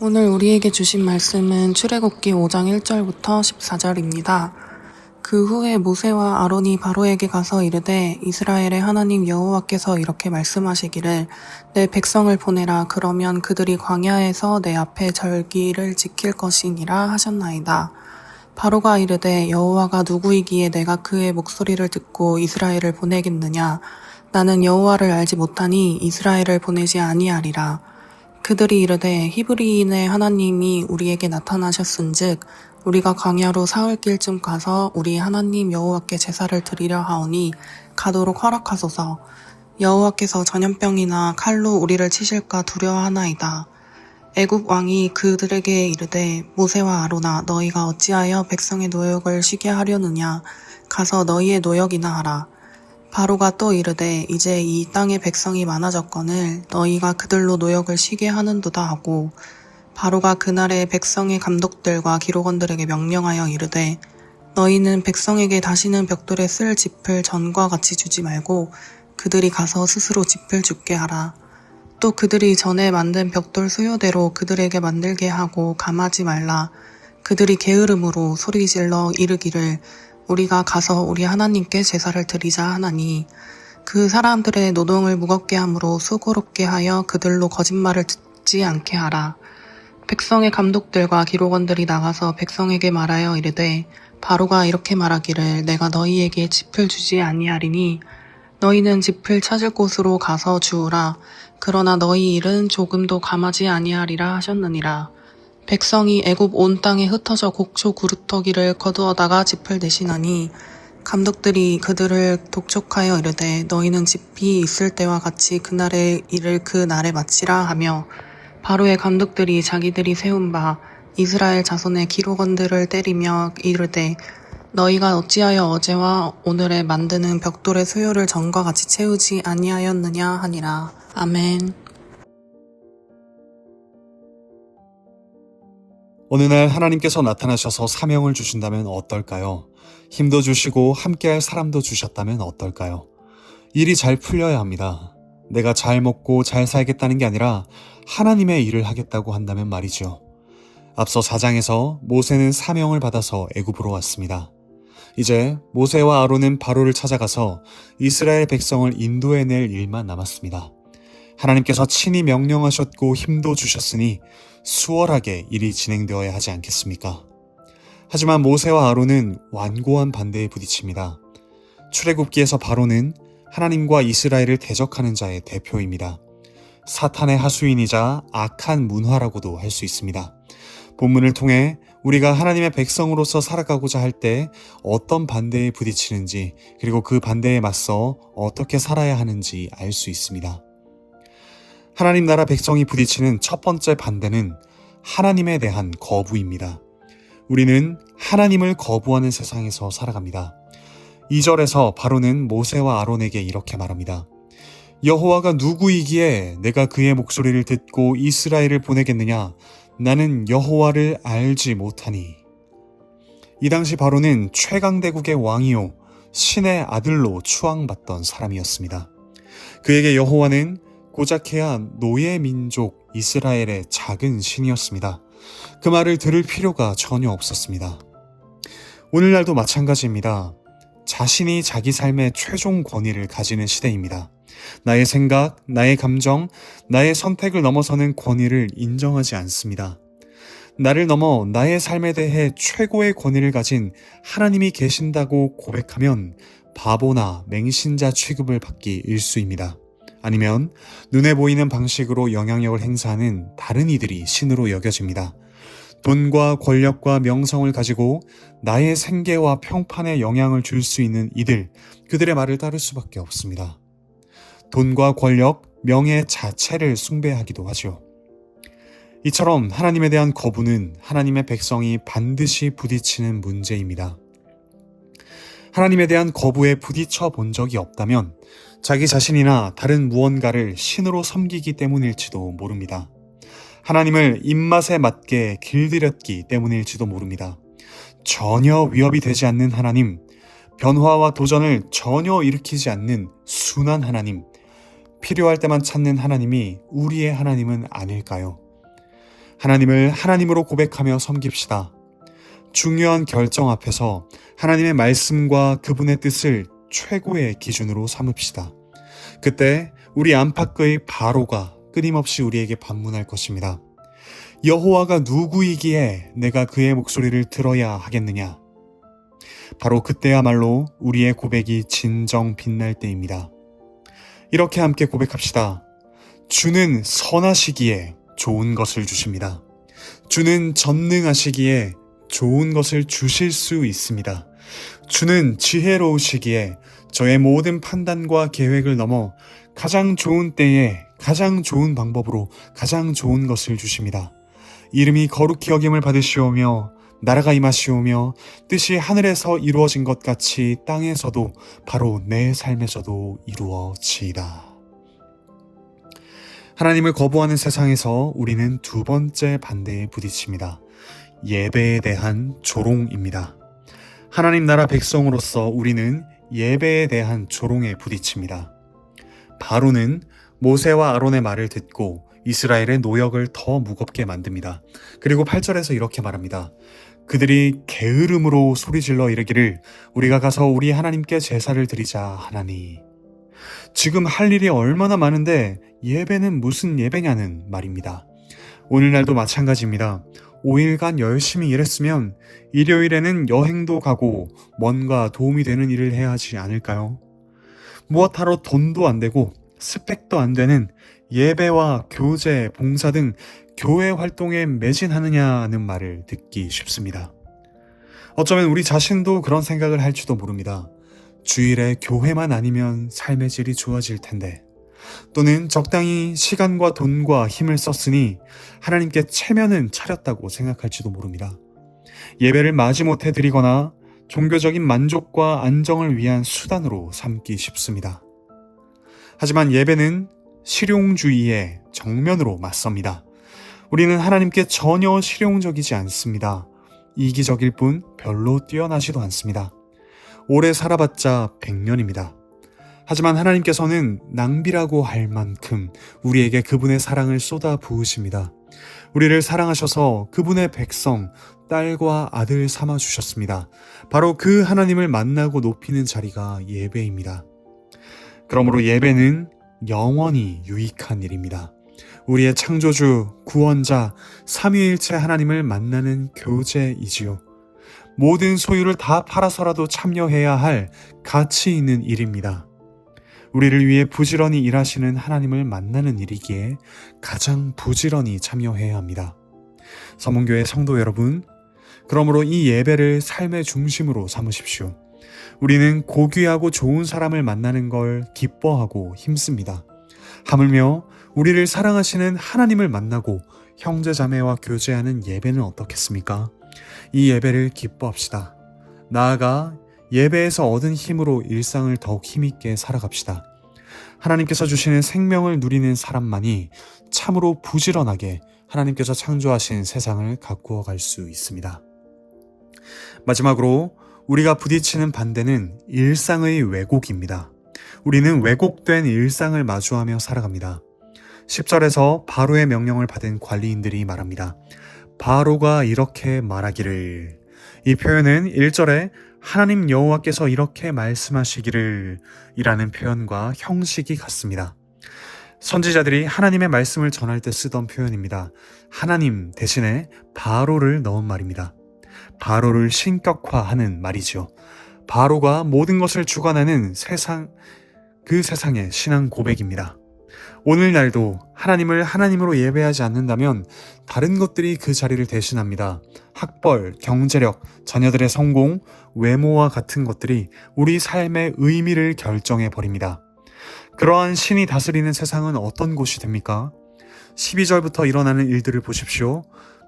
오늘 우리에게 주신 말씀은 출애굽기 5장 1절부터 14절입니다. 그 후에 모세와 아론이 바로에게 가서 이르되 이스라엘의 하나님 여호와께서 이렇게 말씀하시기를 내 백성을 보내라. 그러면 그들이 광야에서 내 앞에 절기를 지킬 것이니라 하셨나이다. 바로가 이르되 여호와가 누구이기에 내가 그의 목소리를 듣고 이스라엘을 보내겠느냐. 나는 여호와를 알지 못하니 이스라엘을 보내지 아니하리라. 그들이 이르되 히브리인의 하나님이 우리에게 나타나셨은즉 우리가 광야로 사흘 길쯤 가서 우리 하나님 여호와께 제사를 드리려 하오니 가도록 허락하소서. 여호와께서 전염병이나 칼로 우리를 치실까 두려워하나이다. 애굽 왕이 그들에게 이르되 모세와 아론아 너희가 어찌하여 백성의 노역을 쉬게 하려느냐. 가서 너희의 노역이나 하라. 바로가 또 이르되 이제 이 땅의 백성이 많아졌거늘 너희가 그들로 노역을 쉬게 하는도다 하고, 바로가 그날에 백성의 감독들과 기록원들에게 명령하여 이르되 너희는 백성에게 다시는 벽돌에 쓸 짚을 전과 같이 주지 말고 그들이 가서 스스로 짚을 줍게 하라. 또 그들이 전에 만든 벽돌 수요대로 그들에게 만들게 하고 감하지 말라. 그들이 게으름으로 소리질러 이르기를 우리가 가서 우리 하나님께 제사를 드리자 하나니 그 사람들의 노동을 무겁게 함으로 수고롭게 하여 그들로 거짓말을 듣지 않게 하라. 백성의 감독들과 기록원들이 나가서 백성에게 말하여 이르되 바로가 이렇게 말하기를 내가 너희에게 짚을 주지 아니하리니 너희는 짚을 찾을 곳으로 가서 주우라. 그러나 너희 일은 조금도 감하지 아니하리라 하셨느니라. 백성이 애굽 온 땅에 흩어져 곡초 구루터기를 거두어다가 짚을 대신하니 감독들이 그들을 독촉하여 이르되 너희는 짚이 있을 때와 같이 그날의 일을 그 날에 마치라 하며, 바로의 감독들이 자기들이 세운 바 이스라엘 자손의 기록원들을 때리며 이르되 너희가 어찌하여 어제와 오늘에 만드는 벽돌의 수요를 전과 같이 채우지 아니하였느냐 하니라. 아멘. 어느 날 하나님께서 나타나셔서 사명을 주신다면 어떨까요? 힘도 주시고 함께할 사람도 주셨다면 어떨까요? 일이 잘 풀려야 합니다. 내가 잘 먹고 잘 살겠다는 게 아니라 하나님의 일을 하겠다고 한다면 말이죠. 앞서 4장에서 모세는 사명을 받아서 애굽으로 왔습니다. 이제 모세와 아론은 바로를 찾아가서 이스라엘 백성을 인도해낼 일만 남았습니다. 하나님께서 친히 명령하셨고 힘도 주셨으니 수월하게 일이 진행되어야 하지 않겠습니까? 하지만 모세와 아론은 완고한 반대에 부딪힙니다. 출애굽기에서 바로는 하나님과 이스라엘을 대적하는 자의 대표입니다. 사탄의 하수인이자 악한 문화라고도 할 수 있습니다. 본문을 통해 우리가 하나님의 백성으로서 살아가고자 할 때 어떤 반대에 부딪히는지, 그리고 그 반대에 맞서 어떻게 살아야 하는지 알 수 있습니다. 하나님 나라 백성이 부딪히는 첫 번째 반대는 하나님에 대한 거부입니다. 우리는 하나님을 거부하는 세상에서 살아갑니다. 2절에서 바로는 모세와 아론에게 이렇게 말합니다. 여호와가 누구이기에 내가 그의 목소리를 듣고 이스라엘을 보내겠느냐. 나는 여호와를 알지 못하니. 이 당시 바로는 최강대국의 왕이요 신의 아들로 추앙받던 사람이었습니다. 그에게 여호와는 고작해야 노예 민족 이스라엘의 작은 신이었습니다. 그 말을 들을 필요가 전혀 없었습니다. 오늘날도 마찬가지입니다. 자신이 자기 삶의 최종 권위를 가지는 시대입니다. 나의 생각, 나의 감정, 나의 선택을 넘어서는 권위를 인정하지 않습니다. 나를 넘어 나의 삶에 대해 최고의 권위를 가진 하나님이 계신다고 고백하면 바보나 맹신자 취급을 받기 일쑤입니다. 아니면 눈에 보이는 방식으로 영향력을 행사하는 다른 이들이 신으로 여겨집니다. 돈과 권력과 명성을 가지고 나의 생계와 평판에 영향을 줄 수 있는 이들, 그들의 말을 따를 수밖에 없습니다. 돈과 권력, 명예 자체를 숭배하기도 하죠. 이처럼 하나님에 대한 거부는 하나님의 백성이 반드시 부딪히는 문제입니다. 하나님에 대한 거부에 부딪혀 본 적이 없다면 자기 자신이나 다른 무언가를 신으로 섬기기 때문일지도 모릅니다. 하나님을 입맛에 맞게 길들였기 때문일지도 모릅니다. 전혀 위협이 되지 않는 하나님, 변화와 도전을 전혀 일으키지 않는 순한 하나님, 필요할 때만 찾는 하나님이 우리의 하나님은 아닐까요? 하나님을 하나님으로 고백하며 섬깁시다. 중요한 결정 앞에서 하나님의 말씀과 그분의 뜻을 최고의 기준으로 삼읍시다. 그때 우리 안팎의 바로가 끊임없이 우리에게 반문할 것입니다. 여호와가 누구이기에 내가 그의 목소리를 들어야 하겠느냐? 바로 그때야말로 우리의 고백이 진정 빛날 때입니다. 이렇게 함께 고백합시다. 주는 선하시기에 좋은 것을 주십니다. 주는 전능하시기에 좋은 것을 주실 수 있습니다. 주는 지혜로우시기에 저의 모든 판단과 계획을 넘어 가장 좋은 때에 가장 좋은 방법으로 가장 좋은 것을 주십니다. 이름이 거룩히 여김을 받으시오며 나라가 임하시오며 뜻이 하늘에서 이루어진 것 같이 땅에서도 바로 내 삶에서도 이루어지이다. 하나님을 거부하는 세상에서 우리는 두 번째 반대에 부딪힙니다. 예배에 대한 조롱입니다. 하나님 나라 백성으로서 우리는 예배에 대한 조롱에 부딪힙니다. 바로는 모세와 아론의 말을 듣고 이스라엘의 노역을 더 무겁게 만듭니다. 그리고 8절에서 이렇게 말합니다. 그들이 게으름으로 소리질러 이르기를 우리가 가서 우리 하나님께 제사를 드리자 하나니. 지금 할 일이 얼마나 많은데 예배는 무슨 예배냐는 말입니다. 오늘날도 마찬가지입니다. 5일간 열심히 일했으면 일요일에는 여행도 가고 뭔가 도움이 되는 일을 해야 하지 않을까요? 무엇하러 돈도 안 되고 스펙도 안 되는 예배와 교제, 봉사 등 교회 활동에 매진하느냐는 말을 듣기 쉽습니다. 어쩌면 우리 자신도 그런 생각을 할지도 모릅니다. 주일에 교회만 아니면 삶의 질이 좋아질 텐데, 또는 적당히 시간과 돈과 힘을 썼으니 하나님께 체면은 차렸다고 생각할지도 모릅니다. 예배를 마지못해 드리거나 종교적인 만족과 안정을 위한 수단으로 삼기 쉽습니다. 하지만 예배는 실용주의의 정면으로 맞섭니다. 우리는 하나님께 전혀 실용적이지 않습니다. 이기적일 뿐 별로 뛰어나지도 않습니다. 오래 살아봤자 100년입니다. 하지만 하나님께서는 낭비라고 할 만큼 우리에게 그분의 사랑을 쏟아 부으십니다. 우리를 사랑하셔서 그분의 백성, 딸과 아들 삼아 주셨습니다. 바로 그 하나님을 만나고 높이는 자리가 예배입니다. 그러므로 예배는 영원히 유익한 일입니다. 우리의 창조주, 구원자, 삼위일체 하나님을 만나는 교제이지요. 모든 소유를 다 팔아서라도 참여해야 할 가치 있는 일입니다. 우리를 위해 부지런히 일하시는 하나님을 만나는 일이기에 가장 부지런히 참여해야 합니다. 서문교회 성도 여러분, 그러므로 이 예배를 삶의 중심으로 삼으십시오. 우리는 고귀하고 좋은 사람을 만나는 걸 기뻐하고 힘씁니다. 하물며 우리를 사랑하시는 하나님을 만나고 형제자매와 교제하는 예배는 어떻겠습니까? 이 예배를 기뻐합시다. 나아가 예배에서 얻은 힘으로 일상을 더욱 힘있게 살아갑시다. 하나님께서 주시는 생명을 누리는 사람만이 참으로 부지런하게 하나님께서 창조하신 세상을 가꾸어 갈 수 있습니다. 마지막으로 우리가 부딪히는 반대는 일상의 왜곡입니다. 우리는 왜곡된 일상을 마주하며 살아갑니다. 10절에서 바로의 명령을 받은 관리인들이 말합니다. 바로가 이렇게 말하기를. 이 표현은 1절에 하나님 여호와께서 이렇게 말씀하시기를 이라는 표현과 형식이 같습니다. 선지자들이 하나님의 말씀을 전할 때 쓰던 표현입니다. 하나님 대신에 바로를 넣은 말입니다. 바로를 신격화하는 말이죠. 바로가 모든 것을 주관하는 그 세상의 신앙 고백입니다. 오늘날도 하나님을 하나님으로 예배하지 않는다면 다른 것들이 그 자리를 대신합니다. 학벌, 경제력, 자녀들의 성공, 외모와 같은 것들이 우리 삶의 의미를 결정해 버립니다. 그러한 신이 다스리는 세상은 어떤 곳이 됩니까? 12절부터 일어나는 일들을 보십시오.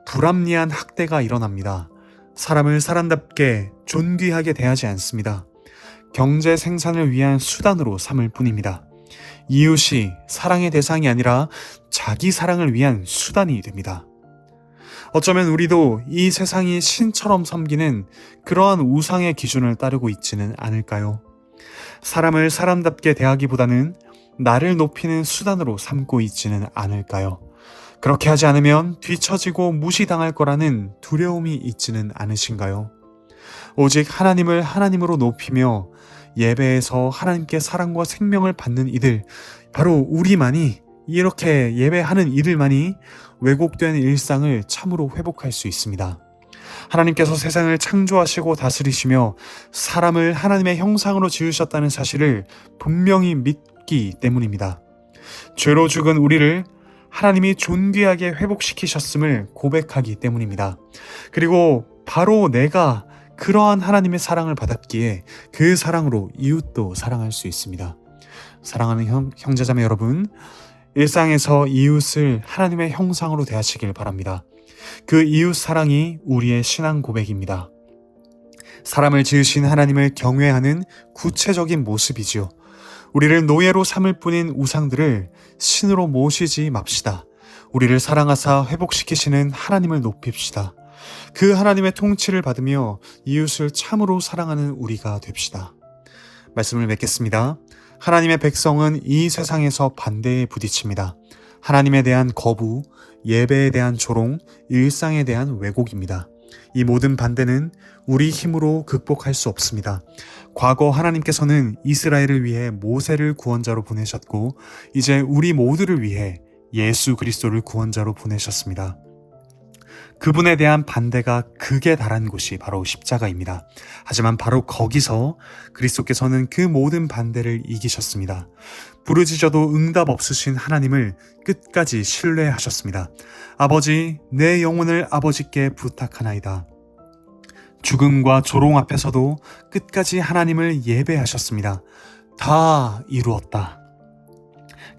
불합리한 학대가 일어납니다. 사람을 사람답게 존귀하게 대하지 않습니다. 경제 생산을 위한 수단으로 삼을 뿐입니다. 이웃이 사랑의 대상이 아니라 자기 사랑을 위한 수단이 됩니다. 어쩌면 우리도 이 세상이 신처럼 섬기는 그러한 우상의 기준을 따르고 있지는 않을까요? 사람을 사람답게 대하기보다는 나를 높이는 수단으로 삼고 있지는 않을까요? 그렇게 하지 않으면 뒤처지고 무시당할 거라는 두려움이 있지는 않으신가요? 오직 하나님을 하나님으로 높이며 예배에서 하나님께 사랑과 생명을 받는 이들, 바로 우리만이, 이렇게 예배하는 이들만이 왜곡된 일상을 참으로 회복할 수 있습니다. 하나님께서 세상을 창조하시고 다스리시며 사람을 하나님의 형상으로 지으셨다는 사실을 분명히 믿기 때문입니다. 죄로 죽은 우리를 하나님이 존귀하게 회복시키셨음을 고백하기 때문입니다. 그리고 바로 내가 그러한 하나님의 사랑을 받았기에 그 사랑으로 이웃도 사랑할 수 있습니다. 사랑하는 형제자매 여러분, 일상에서 이웃을 하나님의 형상으로 대하시길 바랍니다. 그 이웃 사랑이 우리의 신앙 고백입니다. 사람을 지으신 하나님을 경외하는 구체적인 모습이지요. 우리를 노예로 삼을 뿐인 우상들을 신으로 모시지 맙시다. 우리를 사랑하사 회복시키시는 하나님을 높입시다. 그 하나님의 통치를 받으며 이웃을 참으로 사랑하는 우리가 됩시다. 말씀을 맺겠습니다. 하나님의 백성은 이 세상에서 반대에 부딪힙니다. 하나님에 대한 거부, 예배에 대한 조롱, 일상에 대한 왜곡입니다. 이 모든 반대는 우리 힘으로 극복할 수 없습니다. 과거 하나님께서는 이스라엘을 위해 모세를 구원자로 보내셨고 이제 우리 모두를 위해 예수 그리스도를 구원자로 보내셨습니다. 그분에 대한 반대가 극에 달한 곳이 바로 십자가입니다. 하지만 바로 거기서 그리스도께서는 그 모든 반대를 이기셨습니다. 부르짖어도 응답 없으신 하나님을 끝까지 신뢰하셨습니다. 아버지, 내 영혼을 아버지께 부탁하나이다. 죽음과 조롱 앞에서도 끝까지 하나님을 예배하셨습니다. 다 이루었다.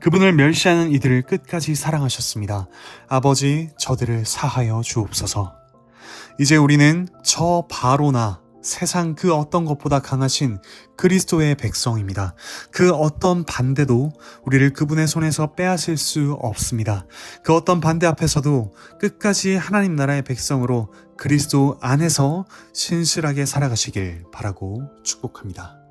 그분을 멸시하는 이들을 끝까지 사랑하셨습니다. 아버지, 저들을 사하여 주옵소서. 이제 우리는 저 바로나 세상 그 어떤 것보다 강하신 그리스도의 백성입니다. 그 어떤 반대도 우리를 그분의 손에서 빼앗을 수 없습니다. 그 어떤 반대 앞에서도 끝까지 하나님 나라의 백성으로 그리스도 안에서 신실하게 살아가시길 바라고 축복합니다.